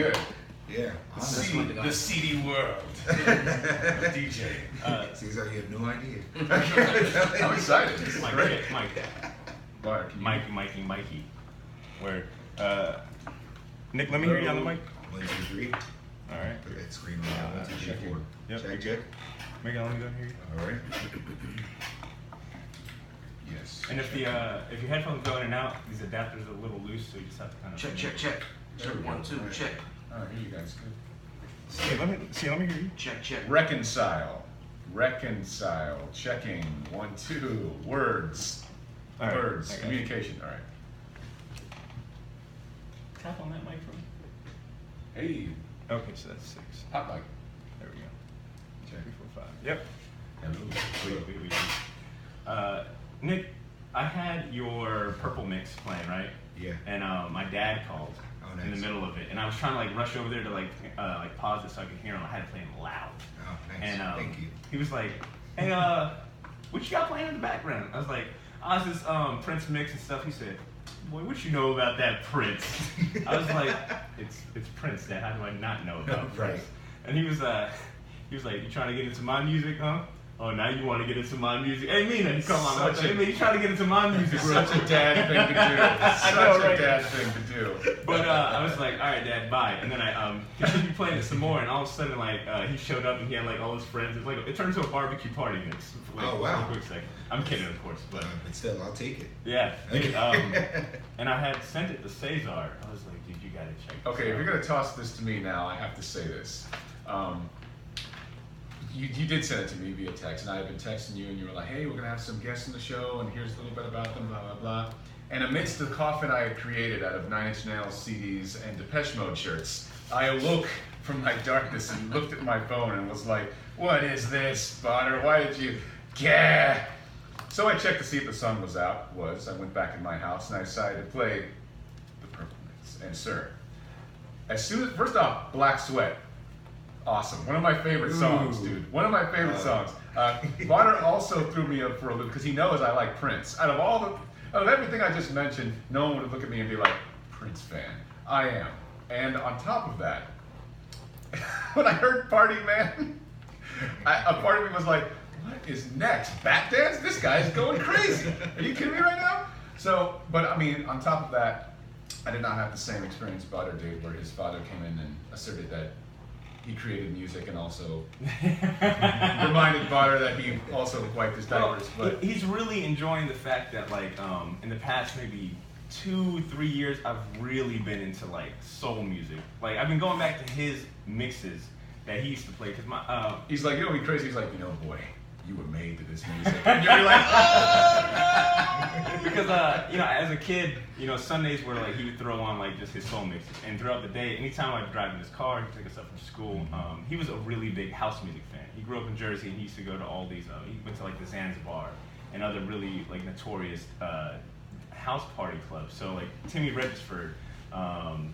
good. Yeah. The CD world. DJ. Seems like you have no idea. I'm excited. This is great. Mikey. Where, Nick, let me hear you on the mic. 1, 2, 3. All right. Put that screen on. 1, 2, 3, 4. Yep. Check. Make it, let me go and hear you. All right. Yes. And if your headphones go in and out, these adapters are a little loose, so you just have to kind of Check. Check 1, 2, check. All right, here you guys. Good. Hey, let me hear you. Check. Reconcile. Checking. 1, 2. Words. All right, Words. I got Communication. All right. Tap on that mic for me. Hey. Okay, so that's 6. Hot mic. There we go. Check. 3, 4, 5. Yep. Hello. Wait. Nick, I had your Purple mix playing, right? Yeah. And my dad called in the middle of it, and I was trying to like rush over there to like pause it so I could hear him. I had to play him loud. Oh, nice. And Thank you. he was like, "Hey, what you got playing in the background?" I was like, "Oh, it's this Prince mix and stuff." He said, "Boy, what you know about that Prince?" I was like, "It's Prince, Dad. How do I not know about Prince?" Right. And he was like, "You trying to get into my music, huh? Oh, now you want to get into my music? Hey, Mina, come on, hey, man, you trying to get into my music, bro?" Such a dad thing to do. Such a dad thing to do. But I was like, all right, Dad, bye. And then I continued playing it some more, and all of a sudden, like, he showed up and he had like all his friends. It turned into a barbecue party mix. For, like, Oh, wow. For a quick second. I'm kidding, of course, but still, I'll take it. yeah. And I had sent it to Cesar. I was like, dude, you gotta check this Okay, if out. you're gonna toss this to me now, I have to say this. You did send it to me via text, and I had been texting you, and you were like, "Hey, we're gonna have some guests on the show, and here's a little bit about them, blah blah blah." And amidst the coffin I had created out of 9 Inch Nails CDs and Depeche Mode shirts, I awoke from my darkness and looked at my phone and was like, "What is this, Bonner? Why did you? Gah!" So I checked to see if the sun was out. I went back in my house and I decided to play the Purple Mix. And sir, first off, Black Sweat. Awesome. One of my favorite songs, dude. One of my favorite songs. Bonner also threw me up for a loop because he knows I like Prince. Out of everything I just mentioned, no one would look at me and be like, Prince fan. I am. And on top of that, when I heard Party Man, a part of me was like, what is next? Bat dance? This guy's going crazy. Are you kidding me right now? So, but I mean, on top of that, I did not have the same experience Butter did, where his father came in and asserted that he created music and also reminded Butter that he also wiped his diapers. But he's really enjoying the fact that like in the past maybe 2-3 years I've really been into like soul music. Like I've been going back to his mixes that he used to play because he's like, you know, he's crazy. He's like, you know, boy, you were made to this music. And you're like, oh! Because you know, as a kid, you know, Sundays were like he would throw on like just his soul mixes, and throughout the day, anytime I'd drive in his car, he'd take us up from school. He was a really big house music fan. He grew up in Jersey, and he used to go to all these. He went to like the Zanzibar and other really like notorious house party clubs. So like Timmy Regisford, and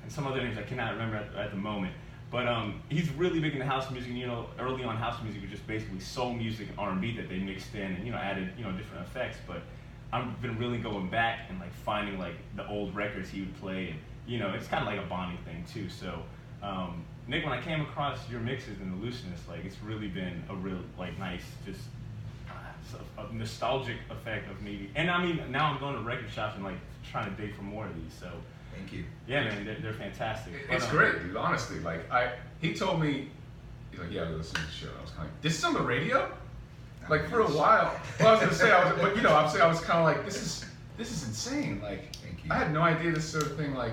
some other names I cannot remember at the moment. But he's really big into house music. And, you know, early on, house music was just basically soul music and R&B that they mixed in and, you know, added, you know, different effects. But I've been really going back and like finding like the old records he would play, and you know, it's kind of like a bonding thing too. So Nick, when I came across your mixes and the looseness, like it's really been a real like nice just a nostalgic effect of maybe. And I mean, now I'm going to record shops and like trying to dig for more of these. So. Thank you. Yeah, man, they're fantastic. It's great, dude. Honestly, like he told me, he's like, yeah, we listen to the show. I was kind of like, this is on the radio. Like for a while. Well, I was gonna say, but you know, I was kind of like, this is insane. Like, Thank you. I had no idea this sort of thing like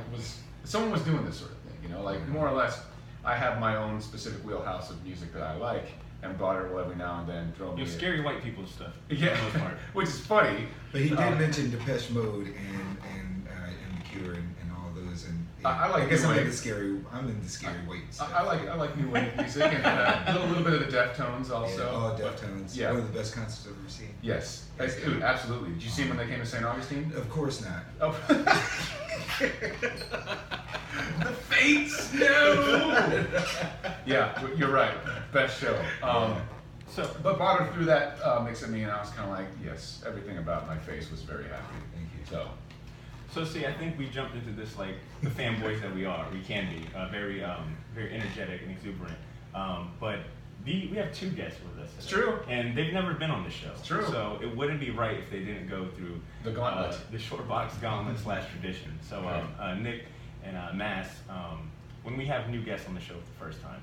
someone was doing this sort of thing. You know, like more or less, I have my own specific wheelhouse of music that I like, and Butter will every now and then throw me. Scary white people stuff. Yeah, for the most part. which is funny. But he did mention Depeche Mode and The Cure and all those, and I like I guess new I'm wave. into scary weight stuff. I like new wave music and a little bit of the Deftones also. Yeah, all Deftones. Yeah. One of the best concerts I've ever seen. Yes, dude, absolutely. Did you see them when they came to St. Augustine? Of course not. Oh. The Fates, no. Yeah, you're right. Best show. But Butter threw that mix at me, and I was kind of like, yes, everything about my face was very happy. Thank you. So see, I think we jumped into this like the fanboys that we are. We can be very energetic and exuberant. But we have 2 guests with us. It's true. And they've never been on the show. It's true. So it wouldn't be right if they didn't go through The gauntlet. the short box gauntlet / tradition. So Nick and Mass, when we have new guests on the show for the first time,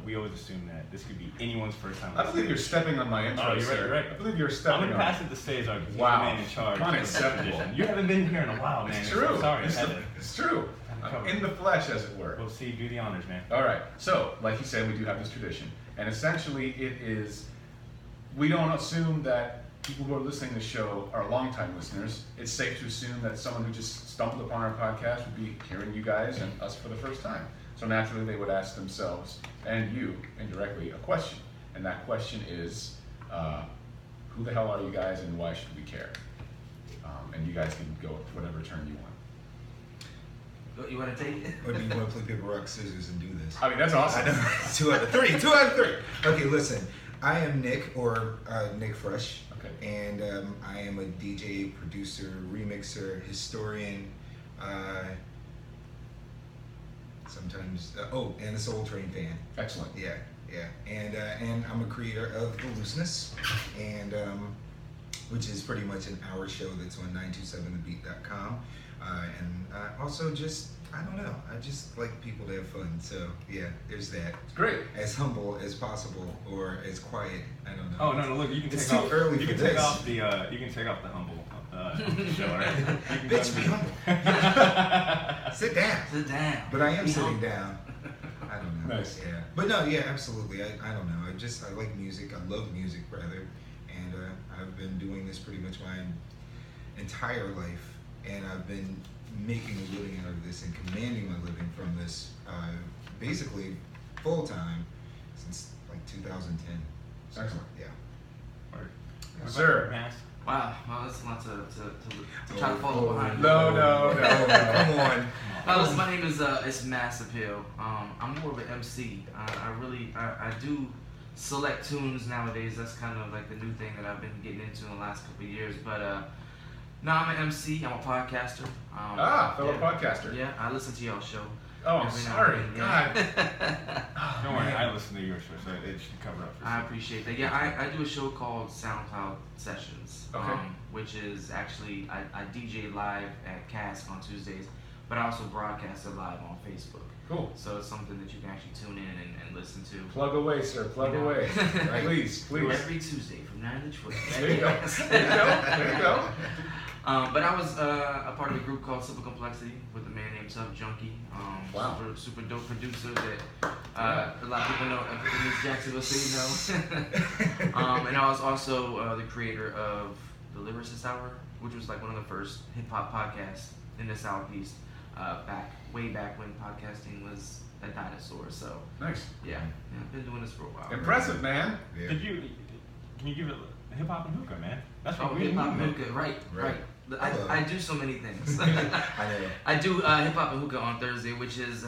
we always assume that this could be anyone's first time. I believe you're stepping on my intro, Oh, you're right, sir. you're right. I believe you're I'm stepping gonna on pass it to Cesar because he's the Wow. man in charge. of the Unacceptable. tradition. You haven't been here in a while, man. It's so true. I'm sorry. It's true. covered. In the flesh, as it were. We'll see. Do the honors, man. All right. So, like you said, we do have this tradition. And essentially, it is, we don't assume that people who are listening to the show are longtime listeners. It's safe to assume that someone who just stumbled upon our podcast would be hearing you guys and us for the first time. So naturally, they would ask themselves, and you, indirectly, a question. And that question is, who the hell are you guys and why should we care? And you guys can go with whatever turn you want. You want to take it? Or do you want to play paper, rock, scissors and do this? I mean, that's awesome. I know. 2 out of 3. 2 out of 3. Okay, listen. I am Nick, or Nick Fresh. Okay. And I am a DJ, producer, remixer, historian. Sometimes, and a Soul Train fan. Excellent. Yeah. And I'm a creator of The Looseness, and which is pretty much an hour show that's on 927thebeat.com. And also just, I don't know, I just like people to have fun. So yeah, there's that. It's great. As humble as possible, or as quiet. I don't know. Oh no! Look, you can It's take too off. early You for can take this. off the. You can take off the humble show, right? You can Bitch, go be to- humble. Sit down. Sit down. But I am Be sitting humble. down. I don't know. Nice. Yeah. But no, yeah, absolutely. I don't know. I like music. I love music, rather. And I've been doing this pretty much my entire life. And I've been making a living out of this and commanding my living from this basically full time since like 2010. So, Excellent. yeah. Word. Yes, sir. Mass. Wow, well, that's a lot to try to follow behind. No. Come on. Listen, my name is it's Mass Appeal. I'm more of an MC. I do select tunes nowadays. That's kind of like the new thing that I've been getting into in the last couple of years. But now I'm an MC. I'm a podcaster. Fellow podcaster. Yeah, I listen to y'all's show. Oh, I'm every now sorry. and then, God. yeah. Don't worry, I listen to your show, so it should cover up for I you. appreciate that. Yeah, I do a show called SoundCloud Sessions, Okay. which is actually, I DJ live at Cask on Tuesdays, but I also broadcast it live on Facebook. Cool. So it's something that you can actually tune in and listen to. Plug away, sir. Plug You know. away. Please. Every Tuesday from 9 to 12. There you go. There you go. But I was a part of a group called Simple Complexity with a man named Tough Junkie. Wow. Super dope producer that a lot of people know in East Jacksonville City know. And I was also the creator of the Lyricist Hour, which was like one of the first hip hop podcasts in the Southeast way back when podcasting was a dinosaur. So Nice. yeah, I've been doing this for a while. Impressive, man. Yeah. Can you give it hip hop and hookah, man? That's what Oh, we hip hop movement. and hookah, right. I love I it. do so many things. I know. I do hip hop and hookah on Thursday, which is,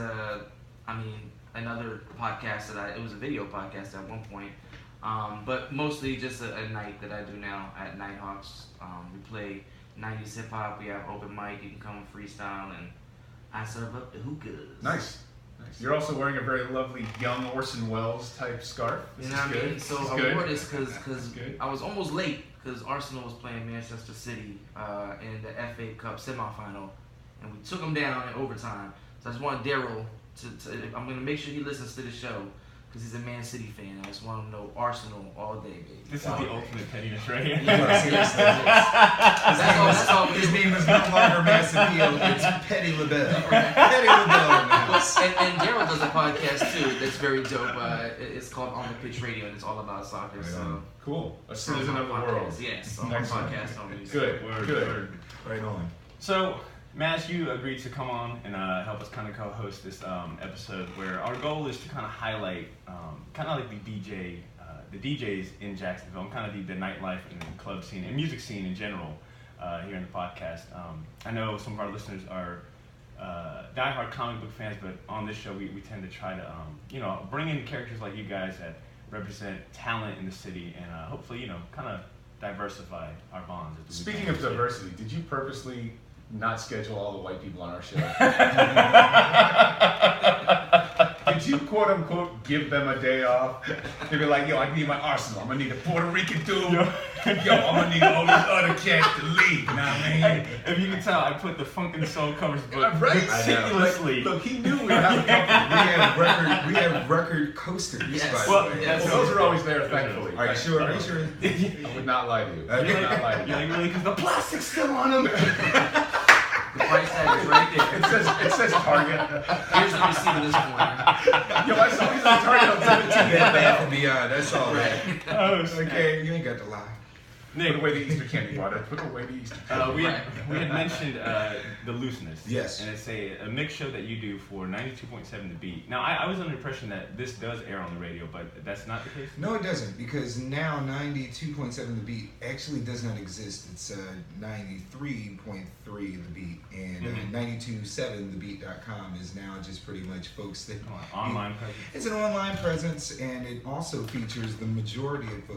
another podcast it was a video podcast at one point, but mostly just a night that I do now at Nighthawks. We play 90s hip hop. We have open mic. You can come freestyle, and I serve up the hookahs. Nice. You're also wearing a very lovely young Orson Welles type scarf. This You know is what I good. mean? So This is I good. wore this because This is good. I was almost late because Arsenal was playing Manchester City in the FA Cup semifinal, and we took them down in overtime. So I just want Daryl to I'm going to make sure he listens to the show because he's a Man City fan. I just want him to know Arsenal all day, baby. This is the ultimate pettiness right here. Yeah, seriously. That's all. His name is no longer Mass Appeal. It's Petty LaBelle. Petty LaBelle in the house. And Daryl does a podcast too that's very dope. It's called On the Pitch Radio, and it's all about soccer. Right So on. Cool. A citizen of the world. Yes, on my Excellent. podcast on music. Good. Word, Good. word. Right on. So, Mass, you agreed to come on and help us kind of co-host this episode where our goal is to kind of highlight kind of like the DJs in Jacksonville, and kind of the nightlife and the club scene and music scene in general here in the podcast. I know some of our listeners are diehard comic book fans, but on this show we tend to try to bring in characters like you guys that represent talent in the city and hopefully kind of diversify our bonds. as we Speaking become of a city. diversity, did you purposely not schedule all the white people on our show? Did you quote unquote give them a day off? They'd be like, yo, I need my arsenal. I'm gonna need a Puerto Rican dude. Yo, I'm gonna need all these other cats to leave. You know what I mean? Hey, if you can tell, I put the Funk and Soul covers book meticulously. Look, he knew we had a company. We have record coasters. Yes. By Well, the way. yes. Well, those are always there, thankfully. Are you sure? Are you sure? I would not lie to you. I Okay. would not lie to you. You're like, really? Because the plastic's still on them. The price tag is right there. It says Target. Here's the receipt of this corner. Yo, I saw these at Target on 17. That bad for beyond. That's all right. Oh, snap. Okay, you ain't got to lie. Put Nick, away the Easter candy water. Put away the Easter candy. we had mentioned the looseness. Yes. And it's a mix show that you do for 92.7 The Beat. Now, I was under the impression that this does air on the radio, but that's not the case? No, it doesn't, because now 92.7 The Beat actually does not exist. It's 93.3 The Beat, and 927thebeat.com is now just pretty much folks that... Online presence. It's an online presence, and it also features the majority of folks